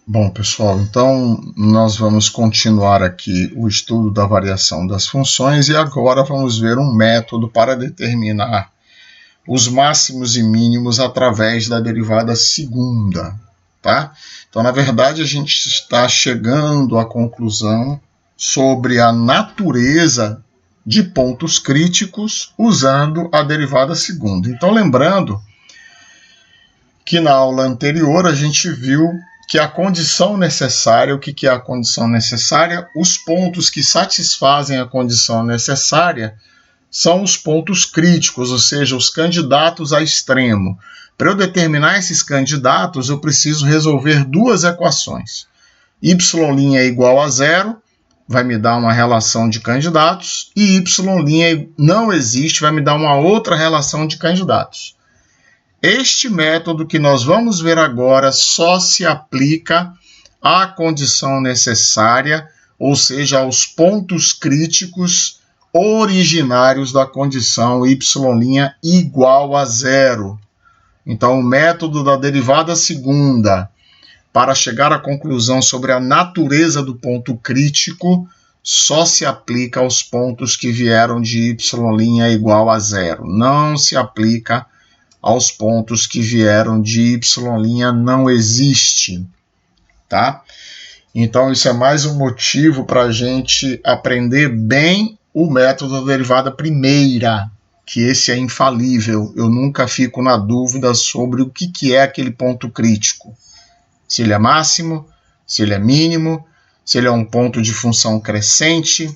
Bom, pessoal, então nós vamos continuar aqui o estudo da variação das funções e agora vamos ver um método para determinar os máximos e mínimos através da derivada segunda, tá? Então, na verdade, a gente está chegando à conclusão sobre a natureza de pontos críticos usando a derivada segunda. Então, lembrando que na aula anterior a gente viu que a condição necessária, o que é a condição necessária? Os pontos que satisfazem a condição necessária são os pontos críticos, ou seja, os candidatos a extremo. Para eu determinar esses candidatos, eu preciso resolver duas equações. Y' é igual a zero, vai me dar uma relação de candidatos, e Y' não existe, vai me dar uma outra relação de candidatos. Este método que nós vamos ver agora só se aplica à condição necessária, ou seja, aos pontos críticos originários da condição y' igual a zero. Então, o método da derivada segunda, para chegar à conclusão sobre a natureza do ponto crítico, só se aplica aos pontos que vieram de y' igual a zero. Não se aplica aos pontos que vieram de y' não existe, tá? Então, isso é mais um motivo para a gente aprender bem o método da derivada primeira, que esse é infalível. Eu nunca fico na dúvida sobre o que é aquele ponto crítico. Se ele é máximo, se ele é mínimo, se ele é um ponto de função crescente,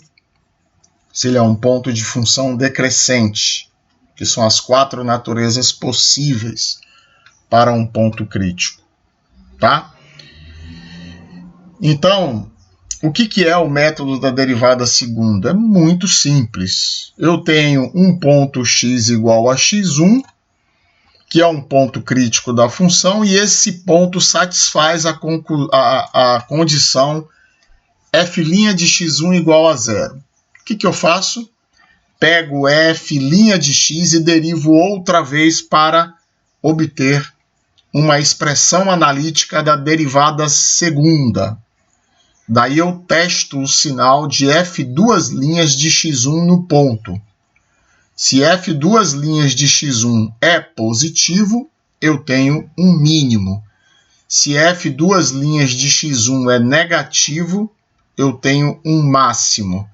se ele é um ponto de função decrescente, que são as quatro naturezas possíveis para um ponto crítico, tá? Então, o que é o método da derivada segunda? É muito simples. Eu tenho um ponto x igual a x1, que é um ponto crítico da função, e esse ponto satisfaz a condição f' de x1 igual a zero. O que eu faço? Pego f' de x e derivo outra vez para obter uma expressão analítica da derivada segunda. Daí eu testo o sinal de f duas linhas de x1 no ponto. Se f duas linhas de x1 é positivo, eu tenho um mínimo. Se f duas linhas de x1 é negativo, eu tenho um máximo.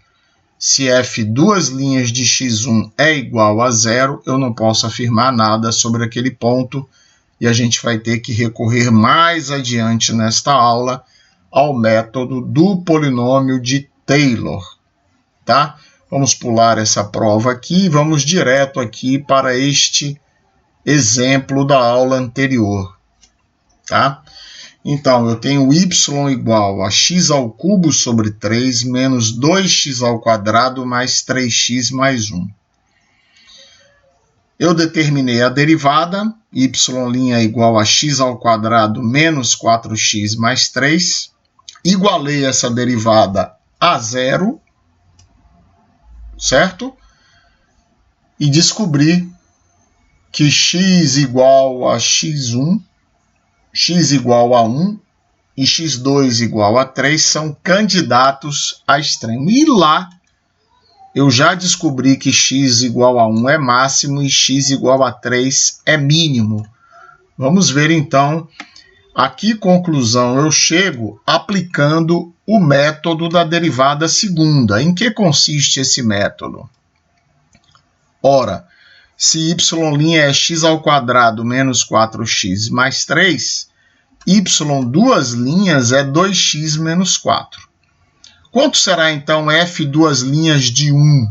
Se f duas linhas de x1 é igual a zero, eu não posso afirmar nada sobre aquele ponto e a gente vai ter que recorrer mais adiante nesta aula ao método do polinômio de Taylor, tá? Vamos pular essa prova aqui e vamos direto aqui para este exemplo da aula anterior, tá? Então, eu tenho y igual a x ao cubo sobre 3 menos 2x ao quadrado mais 3x mais 1. Eu determinei a derivada, y' igual a x ao quadrado menos 4x mais 3. Igualei essa derivada a zero, certo? E descobri que x igual a x1, x igual a 1 e x2 igual a 3 são candidatos a extremo. E lá eu já descobri que x igual a 1 é máximo e x igual a 3 é mínimo. Vamos ver então a que conclusão eu chego aplicando o método da derivada segunda. Em que consiste esse método? Ora, se y' é x ao quadrado menos 4x mais 3, y duas linhas é 2x menos 4. Quanto será então f duas linhas de 1?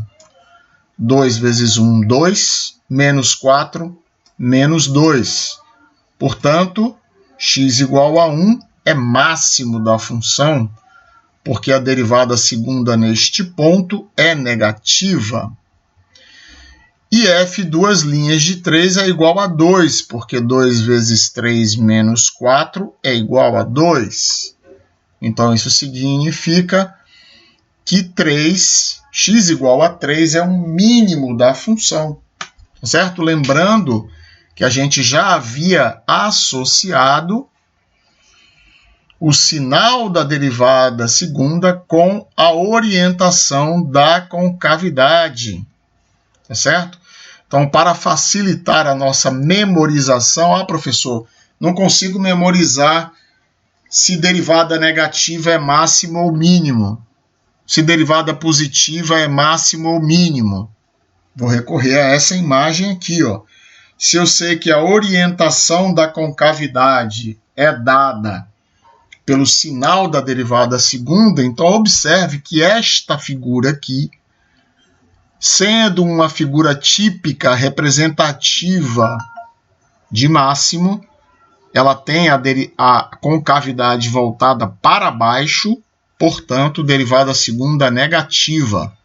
2 vezes 1, 2, menos 4, menos 2. Portanto, x igual a 1 é máximo da função, porque a derivada segunda neste ponto é negativa. E f duas linhas de 3 é igual a 2, porque 2 vezes 3 menos 4 é igual a 2. Então, isso significa que x igual a 3 é um mínimo da função, certo? Lembrando que a gente já havia associado o sinal da derivada segunda com a orientação da concavidade, tá certo? Então, para facilitar a nossa memorização, professor, não consigo memorizar se derivada negativa é máximo ou mínimo, se derivada positiva é máximo ou mínimo. Vou recorrer a essa imagem aqui, ó. Se eu sei que a orientação da concavidade é dada pelo sinal da derivada segunda, então observe que esta figura aqui, sendo uma figura típica representativa de máximo, ela tem a concavidade voltada para baixo, portanto, derivada segunda negativa.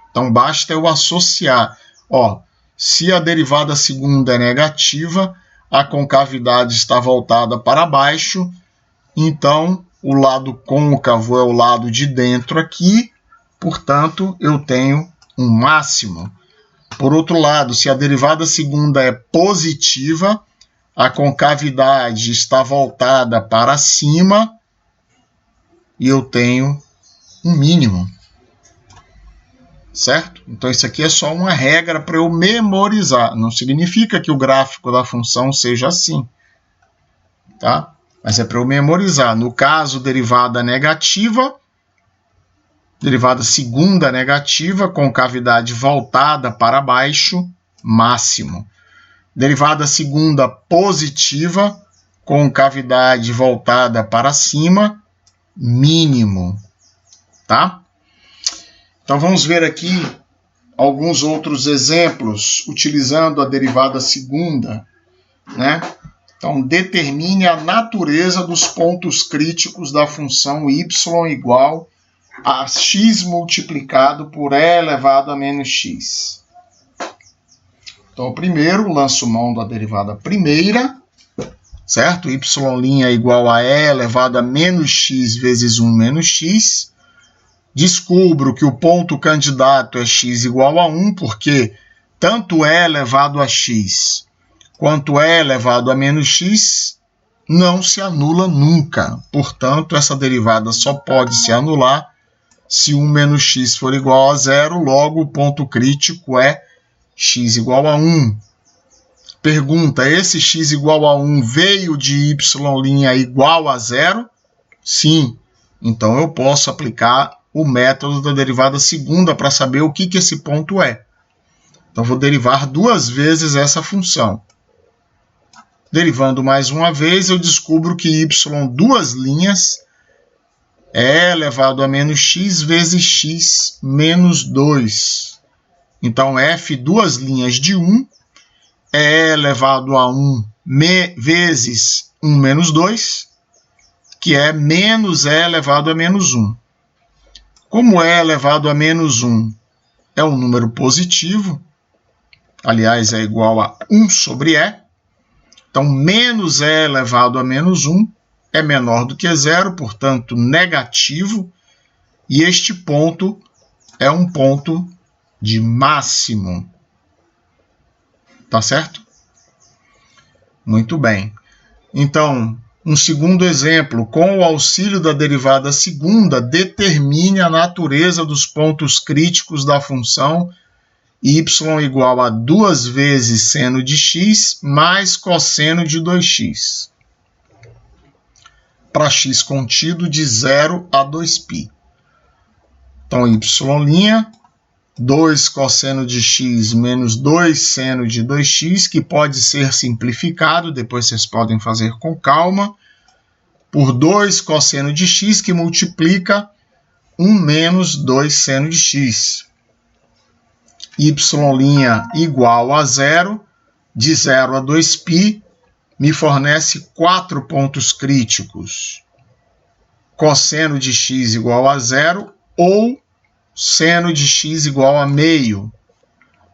Então, basta eu associar, ó, se a derivada segunda é negativa, a concavidade está voltada para baixo, então o lado côncavo é o lado de dentro aqui, portanto, eu tenho um máximo. Por outro lado, se a derivada segunda é positiva, a concavidade está voltada para cima e eu tenho um mínimo. Certo? Então, isso aqui é só uma regra para eu memorizar. Não significa que o gráfico da função seja assim, tá? Mas é para eu memorizar. No caso, derivada negativa, derivada segunda negativa, concavidade voltada para baixo, máximo. Derivada segunda positiva, concavidade voltada para cima, mínimo, tá? Então, vamos ver aqui alguns outros exemplos utilizando a derivada segunda, né? Então, determine a natureza dos pontos críticos da função y igual a x multiplicado por e elevado a menos x. Então, primeiro, lanço mão da derivada primeira, certo? Y' é igual a e elevado a menos x vezes 1 menos x. Descubro que o ponto candidato é x igual a 1, porque tanto e elevado a x quanto e elevado a menos x não se anula nunca. Portanto, essa derivada só pode se anular se 1 menos x for igual a 0, logo o ponto crítico é x igual a 1. Pergunta, esse x igual a 1 veio de y' igual a 0? Sim. Então, eu posso aplicar o método da derivada segunda para saber o que esse ponto é. Então, vou derivar duas vezes essa função. Derivando mais uma vez, eu descubro que y duas linhas é elevado a menos x vezes x menos 2. Então, f duas linhas de 1 é elevado a 1 vezes 1 menos 2, que é menos e elevado a menos 1. Como e elevado a menos 1 é um número positivo, aliás, é igual a 1 sobre e, então menos e elevado a menos 1 é menor do que 0, portanto negativo, e este ponto é um ponto de máximo. Tá certo? Muito bem. Então, um segundo exemplo, com o auxílio da derivada segunda, determine a natureza dos pontos críticos da função y igual a 2 vezes seno de x mais cosseno de 2x. Para x contido de 0 a 2π. Então, y', 2 cosseno de x menos 2 seno de 2x, que pode ser simplificado, depois vocês podem fazer com calma, por 2 cosseno de x, que multiplica 1 menos 2 seno de x. Y' igual a 0, de 0 a 2π, me fornece 4 pontos críticos. Cosseno de x igual a 0 ou seno de x igual a meio,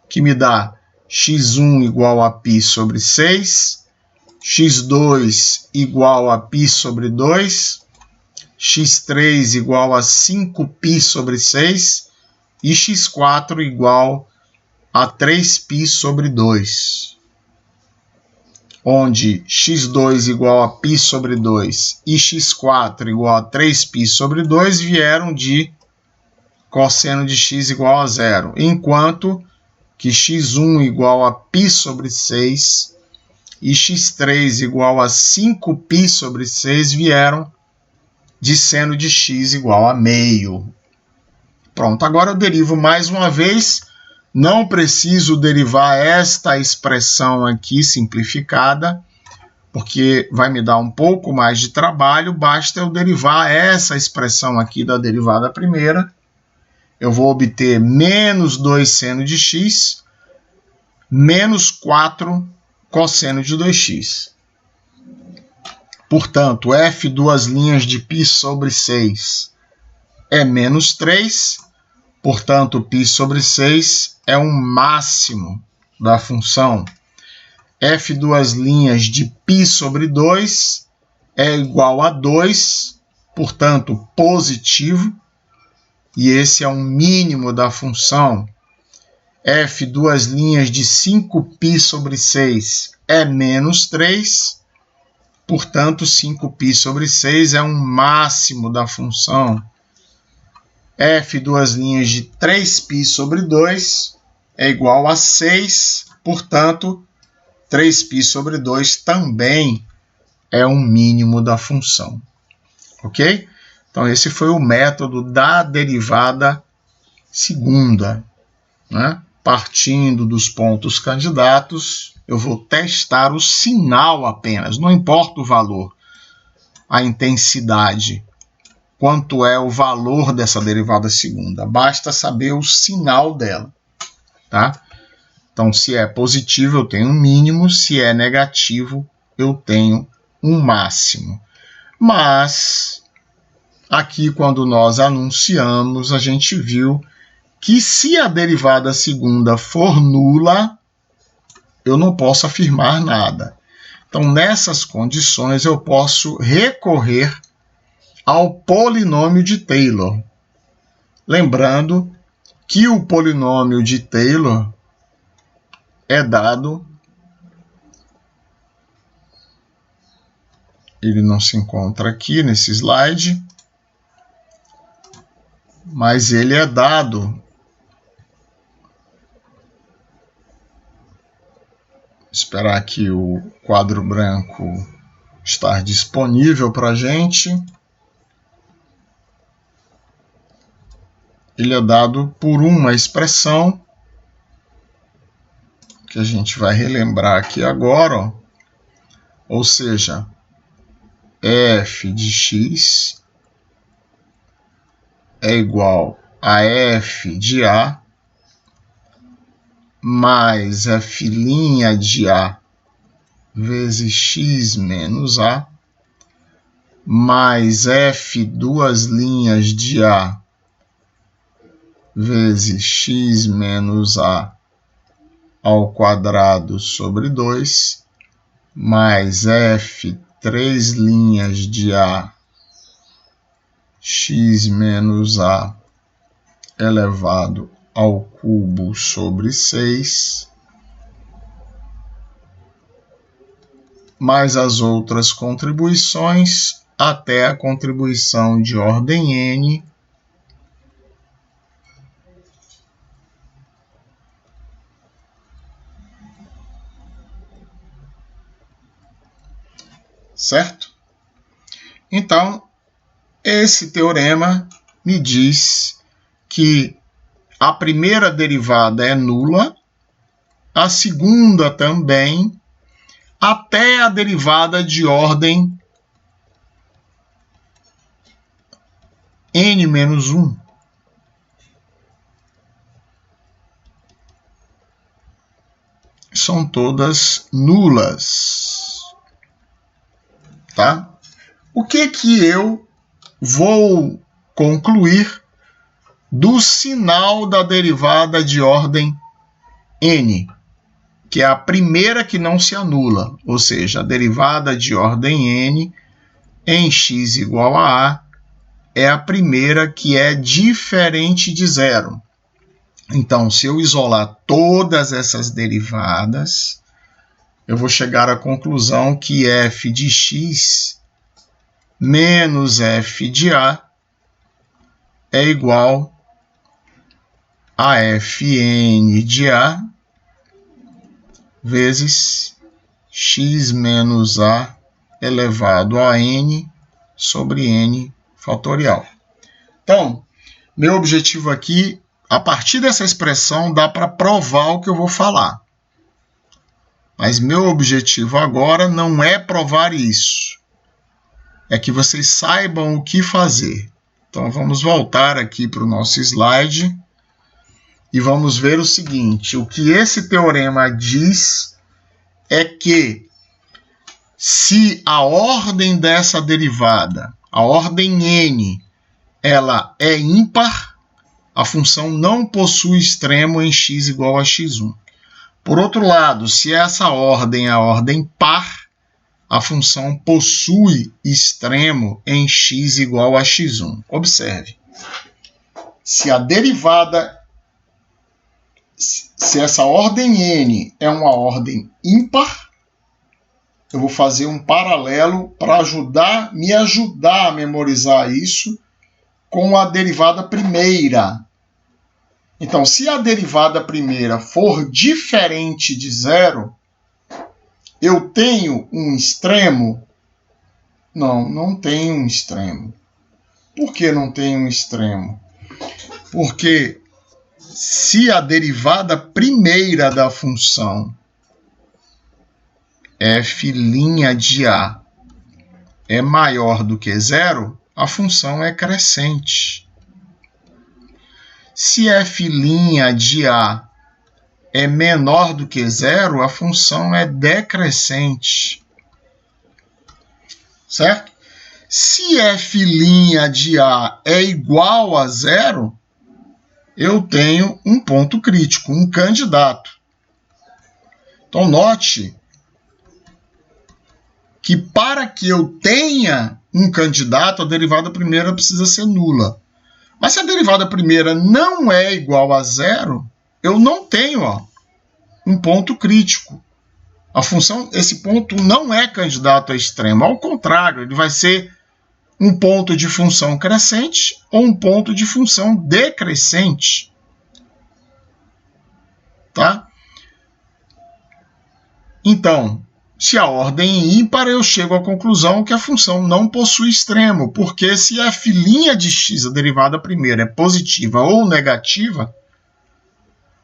que me dá x1 igual a π sobre 6, x2 igual a π sobre 2, x3 igual a 5π sobre 6 e x4 igual a 3π sobre 2. onde x2 igual a π sobre 2 e x4 igual a 3π sobre 2 vieram de cosseno de x igual a 0, enquanto que x1 igual a π sobre 6 e x3 igual a 5π sobre 6 vieram de seno de x igual a meio. Pronto, agora eu derivo mais uma vez. Não preciso derivar esta expressão aqui simplificada, porque vai me dar um pouco mais de trabalho. Basta eu derivar essa expressão aqui da derivada primeira. Eu vou obter menos 2 seno de x, menos 4 cosseno de 2x. Portanto, f duas linhas de π sobre 6 é menos 3. Portanto, π sobre 6 é um máximo da função. F duas linhas de π sobre 2 é igual a 2, portanto, positivo. E esse é um mínimo da função. F duas linhas de 5π sobre 6 é menos 3. Portanto, 5π sobre 6 é um máximo da função. F duas linhas de 3π sobre 2 é igual a 6. Portanto, 3π sobre 2 também é um mínimo da função. Ok? Então, esse foi o método da derivada segunda, né? Partindo dos pontos candidatos, eu vou testar o sinal apenas, não importa o valor, a intensidade, quanto é o valor dessa derivada segunda, basta saber o sinal dela, tá? Então, se é positivo, eu tenho um mínimo, se é negativo, eu tenho um máximo. Mas, aqui, quando nós anunciamos, a gente viu que se a derivada segunda for nula, eu não posso afirmar nada. Então, nessas condições, eu posso recorrer ao polinômio de Taylor. Lembrando que o polinômio de Taylor é dado, ele não se encontra aqui nesse slide, mas ele é dado, esperar aqui o quadro branco estar disponível para a gente. Ele é dado por uma expressão que a gente vai relembrar aqui agora, ó. Ou seja, f de x é igual a f de a mais f' de a vezes x menos a mais f duas linhas de a vezes x menos a ao quadrado sobre 2 mais f três linhas de a x menos a elevado ao cubo sobre 6, mais as outras contribuições, até a contribuição de ordem n, certo? Então, esse teorema me diz que a primeira derivada é nula, a segunda também, até a derivada de ordem n-1. São todas nulas. Tá? O que eu vou concluir do sinal da derivada de ordem n, que é a primeira que não se anula, ou seja, a derivada de ordem n em x igual a a é a primeira que é diferente de zero. Então, se eu isolar todas essas derivadas, eu vou chegar à conclusão que f de x menos f de a é igual a fn de a vezes x menos a elevado a n sobre n fatorial. Então, meu objetivo aqui, a partir dessa expressão, dá para provar o que eu vou falar. Mas meu objetivo agora não é provar isso. É que vocês saibam o que fazer. Então, vamos voltar aqui para o nosso slide e vamos ver o seguinte. O que esse teorema diz é que se a ordem dessa derivada, a ordem n, ela é ímpar, a função não possui extremo em x igual a x1. Por outro lado, se essa ordem é a ordem par, a função possui extremo em x igual a x1. Observe. Se essa ordem n é uma ordem ímpar, eu vou fazer um paralelo para me ajudar a memorizar isso com a derivada primeira. Então, se a derivada primeira for diferente de zero, eu tenho um extremo? Não, não tenho um extremo. Por que não tenho um extremo? Porque se a derivada primeira da função f' de a é maior do que zero, a função é crescente. Se f' de a é menor do que zero, a função é decrescente. Certo? Se f' de a é igual a zero, eu tenho um ponto crítico, um candidato. Então, note que para que eu tenha um candidato, a derivada primeira precisa ser nula. Mas se a derivada primeira não é igual a zero, eu não tenho um ponto crítico. A função, esse ponto não é candidato a extremo. Ao contrário, ele vai ser um ponto de função crescente ou um ponto de função decrescente. Tá? Então, se a ordem é ímpar, eu chego à conclusão que a função não possui extremo, porque se f' de x, a derivada primeira, é positiva ou negativa,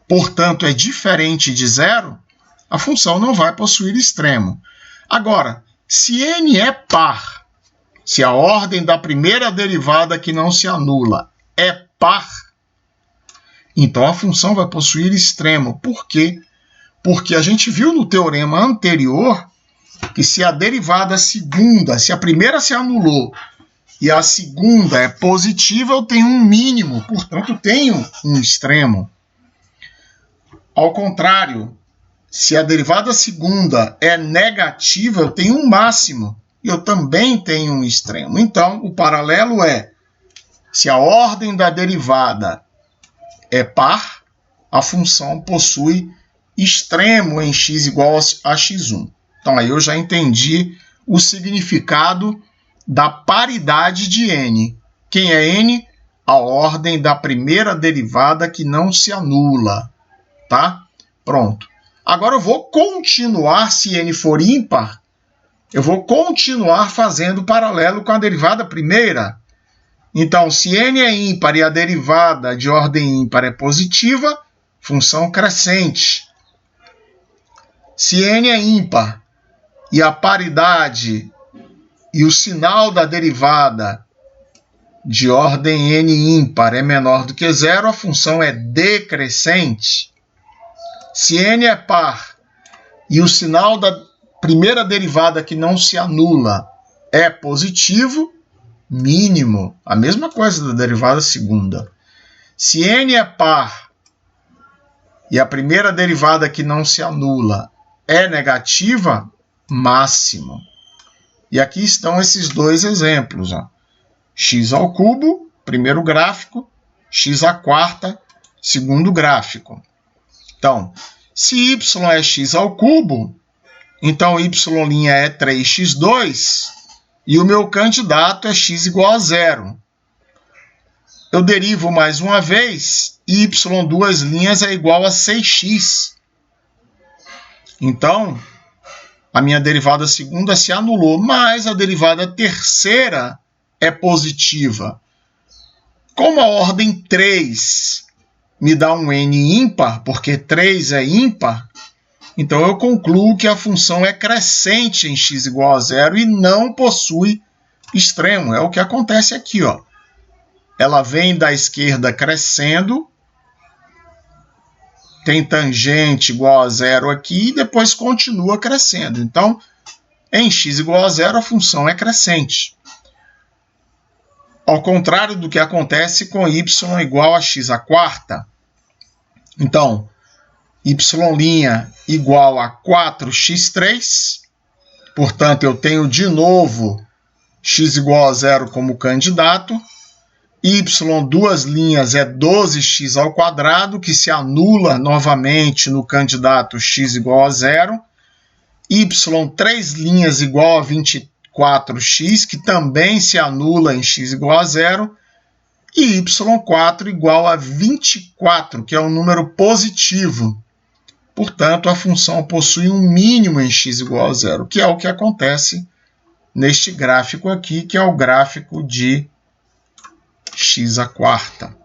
portanto é diferente de zero, a função não vai possuir extremo. Agora, se n é par, se a ordem da primeira derivada que não se anula é par, então a função vai possuir extremo. Por quê? Porque a gente viu no teorema anterior que se a derivada segunda, se a primeira se anulou e a segunda é positiva, eu tenho um mínimo, portanto tenho um extremo. Ao contrário, se a derivada segunda é negativa, eu tenho um máximo e eu também tenho um extremo. Então, o paralelo é, se a ordem da derivada é par, a função possui extremo em x igual a x1. Então, aí eu já entendi o significado da paridade de n. Quem é n? A ordem da primeira derivada que não se anula. Tá? Pronto. Agora eu vou continuar, se n for ímpar, eu vou continuar fazendo paralelo com a derivada primeira. Então, se n é ímpar e a derivada de ordem ímpar é positiva, função crescente. Se n é ímpar e a paridade e o sinal da derivada de ordem n ímpar é menor do que zero, a função é decrescente. Se n é par e o sinal da primeira derivada que não se anula é positivo, mínimo, a mesma coisa da derivada segunda. Se n é par e a primeira derivada que não se anula é negativa, máximo. E aqui estão esses dois exemplos. X ao cubo, primeiro gráfico, x à quarta, segundo gráfico. Então, se y é x ao cubo, Então, y' é 3x2 e o meu candidato é x igual a 0. Eu derivo mais uma vez, y duas linhas é igual a 6x. Então, a minha derivada segunda se anulou, mas a derivada terceira é positiva. Como a ordem 3 me dá um n ímpar, porque 3 é ímpar, então eu concluo que a função é crescente em x igual a 0 e não possui extremo. É o que acontece aqui, ó. Ela vem da esquerda crescendo, tem tangente igual a 0 aqui e depois continua crescendo. Então, em x igual a 0, a função é crescente. Ao contrário do que acontece com y igual a x à quarta. Então, y' igual a 4x3. Portanto, eu tenho de novo x igual a 0 como candidato. Y duas linhas é 12x ao quadrado, que se anula novamente no candidato x igual a 0. Y três linhas igual a 24x, que também se anula em x igual a 0. E y4 igual a 24, que é um número positivo. Portanto, a função possui um mínimo em x igual a 0, que é o que acontece neste gráfico aqui, que é o gráfico de x à quarta.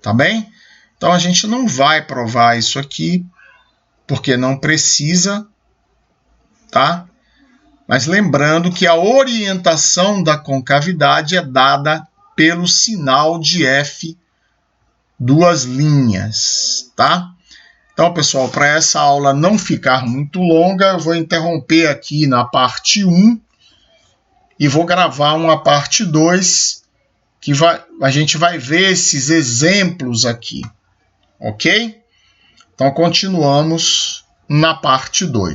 Tá bem? Então, a gente não vai provar isso aqui, porque não precisa, tá? Mas lembrando que a orientação da concavidade é dada pelo sinal de F duas linhas, tá? Então, pessoal, para essa aula não ficar muito longa, eu vou interromper aqui na parte 1 e vou gravar uma parte 2, que a gente vai ver esses exemplos aqui, ok? Então, continuamos na parte 2.